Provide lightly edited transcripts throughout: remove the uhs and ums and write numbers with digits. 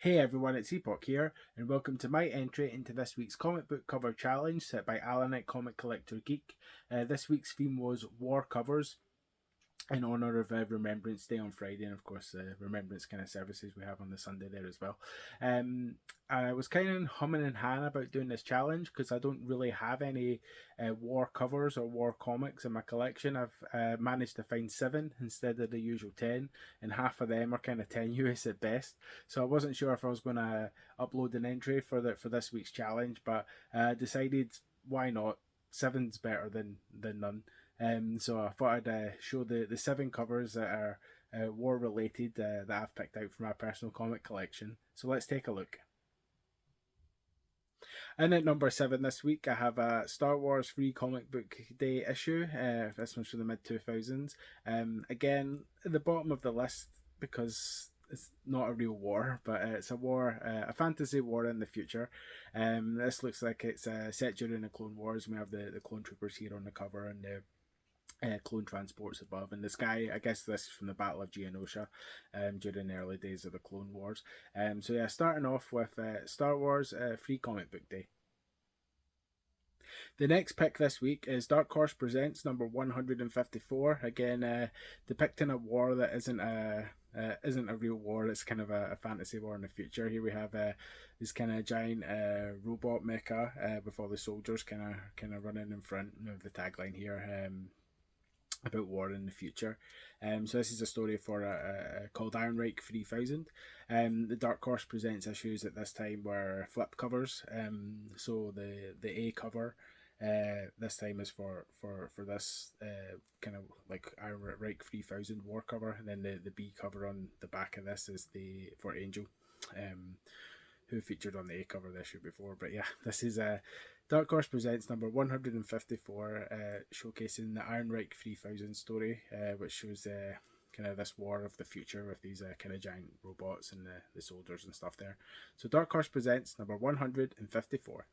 Hey everyone, it's Epoch here, and welcome to my entry into this week's comic book cover challenge set by Alanite comic collector Geek. This week's theme was war covers in honour of Remembrance Day on Friday, and of course the Remembrance kind of services we have on the Sunday there as well. I was kind of humming and hawing about doing this challenge because I don't really have any war covers or war comics in my collection. I've managed to find 7 instead of the usual 10, and half of them are kind of tenuous at best. So I wasn't sure if I was going to upload an entry for this week's challenge, but I decided why not. Seven's better than none. So I thought I'd show the 7 covers that are war related that I've picked out from my personal comic collection. So let's take a look. And at number 7 this week, I have a Star Wars Free Comic Book Day issue. This one's from the mid 2000s. Again, at the bottom of the list because it's not a real war, but it's a war, a fantasy war in the future. This looks like it's set during the Clone Wars. We have the clone troopers here on the cover and the clone transports above. And the sky, I guess this is from the Battle of Geonosia during the early days of the Clone Wars. So yeah, starting off with Star Wars Free Comic Book Day. The next pick this week is Dark Horse Presents number 154. Again, depicting a war that isn't a real war. It's kind of a fantasy war in the future. Here we have this kind of giant robot mecha with all the soldiers kind of running in front of the tagline here. About war in the future. So this is a story for called Ironreich 3000. The Dark Horse Presents issues at this time were flip covers. So the A cover this time is for this kind of like Ironreich 3000 war cover, and then the B cover on the back of this is the for Angel. Who featured on the A cover this year before. But yeah, this is Dark Horse Presents number 154, showcasing the Ironreich 3000 story, which shows kind of this war of the future with these kind of giant robots and the soldiers and stuff there. So Dark Horse Presents number 154.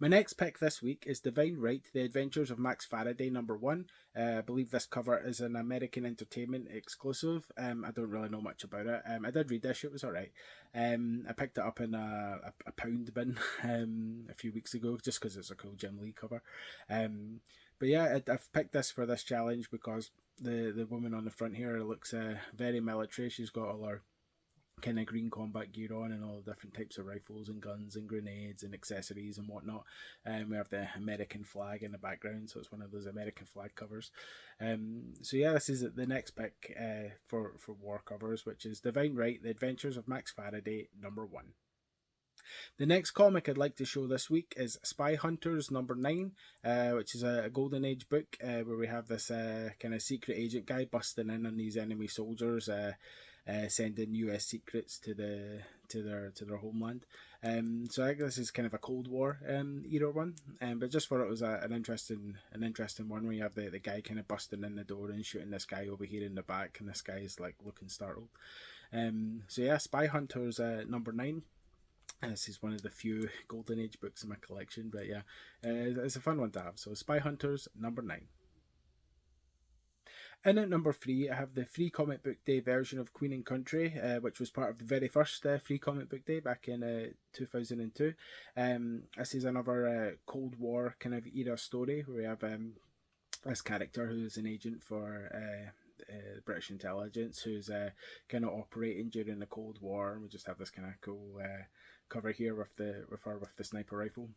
My next pick this week is Divine Right, The Adventures of Max Faraday, number 1. I believe this cover is an American Entertainment exclusive. I don't really know much about it. I did read this, it was alright. I picked it up in a pound bin a few weeks ago just because it's a cool Jim Lee cover. But yeah, I've picked this for this challenge because the woman on the front here looks very military. She's got all her kind of green combat gear on and all different types of rifles and guns and grenades and accessories and whatnot. We have the American flag in the background, so it's one of those American flag covers. So yeah, this is the next pick for war covers, which is Divine Right, The Adventures of Max Faraday, number 1. The next comic I'd like to show this week is Spy Hunters number 9, which is a Golden Age book where we have this kind of secret agent guy busting in on these enemy soldiers, sending US secrets to their homeland. So I think this is kind of a Cold War era one, but just thought it was an interesting one where you have the guy kind of busting in the door and shooting this guy over here in the back, and this guy is like looking startled. So yeah, Spy Hunters number 9. This is one of the few Golden Age books in my collection, but yeah, it's a fun one to have. So Spy Hunters number 9. And at number 3, I have the Free Comic Book Day version of Queen and Country, which was part of the very first Free Comic Book Day back in 2002. This is another Cold War kind of era story where we have this character who's an agent for British intelligence who's kind of operating during the Cold War, and we just have this kind of cool cover here with her with the sniper rifle.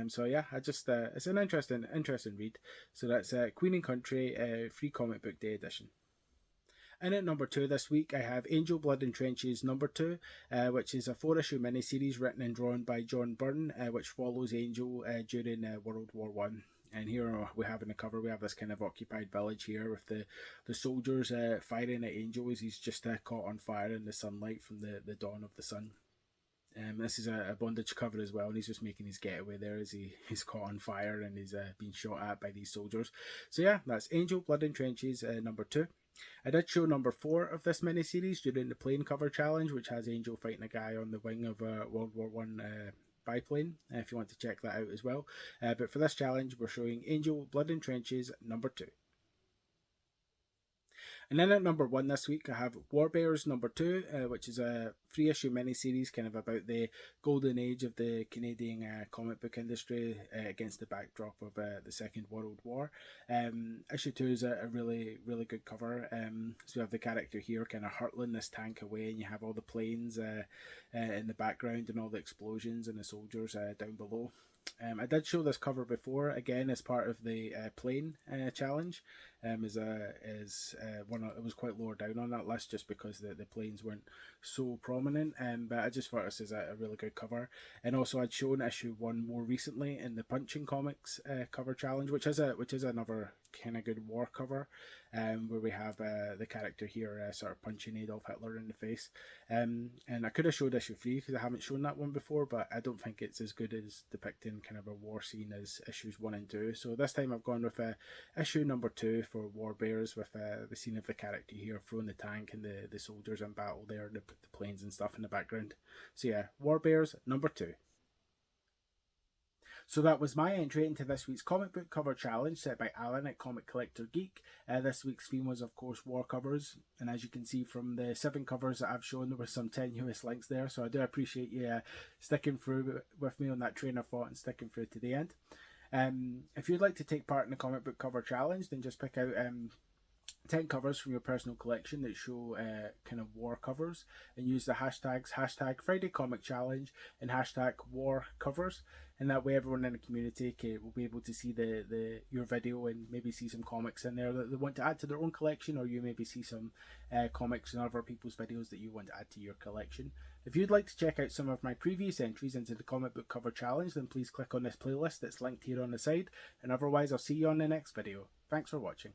So yeah, I just it's an interesting read. So that's Queen and Country Free Comic Book Day edition. And at number 2 this week, I have Angel Blood and Trenches number 2, which is a 4-issue miniseries written and drawn by John Byrne, which follows Angel during World War One. And here we have in the cover, we have this kind of occupied village here with the soldiers firing at Angel as he's just caught on fire in the sunlight from the dawn of the sun. This is a bondage cover as well, and he's just making his getaway there as he's caught on fire and he's being shot at by these soldiers. So yeah, that's Angel Blood and Trenches number 2. I did show number 4 of this miniseries during the plane cover challenge, which has Angel fighting a guy on the wing of a World War One biplane, if you want to check that out as well. But for this challenge, we're showing Angel Blood and Trenches number 2. And then at number 1 this week, I have Warbears number 2, which is a 3-issue miniseries kind of about the golden age of the Canadian comic book industry against the backdrop of the Second World War. Issue 2 is a really, really good cover. So we have the character here kind of hurtling this tank away, and you have all the planes in the background and all the explosions and the soldiers down below. I did show this cover before, again as part of the plane challenge. It was quite lower down on that list just because the planes weren't so prominent. But I just thought this is a really good cover. And also, I'd shown issue 1 more recently in the Punching Comics cover challenge, which is another kind of good war cover, where we have the character here sort of punching Adolf Hitler in the face. And I could have showed issue 3 because I haven't shown that one before, but I don't think it's as good as depicting kind of a war scene as issues 1 and 2. So this time I've gone with issue number 2 for Warbears, with the scene of the character here throwing the tank and the soldiers in battle there, the planes and stuff in the background. So yeah, Warbears number 2. So that was my entry into this week's comic book cover challenge set by Alan at Comic Collector Geek. This week's theme was, of course, war covers, and as you can see from the 7 covers that I've shown, there were some tenuous links there, so I do appreciate you sticking through with me on that train of thought and sticking through to the end. If you'd like to take part in the comic book cover challenge, then just pick out 10 covers from your personal collection that show kind of war covers, and use the hashtags #FridayComicChallenge and #WarCovers, and that way everyone in the community will be able to see your video and maybe see some comics in there that they want to add to their own collection, or you maybe see some comics in other people's videos that you want to add to your collection. If you'd like to check out some of my previous entries into the comic book cover challenge, then please click on this playlist that's linked here on the side, and otherwise I'll see you on the next video. Thanks for watching.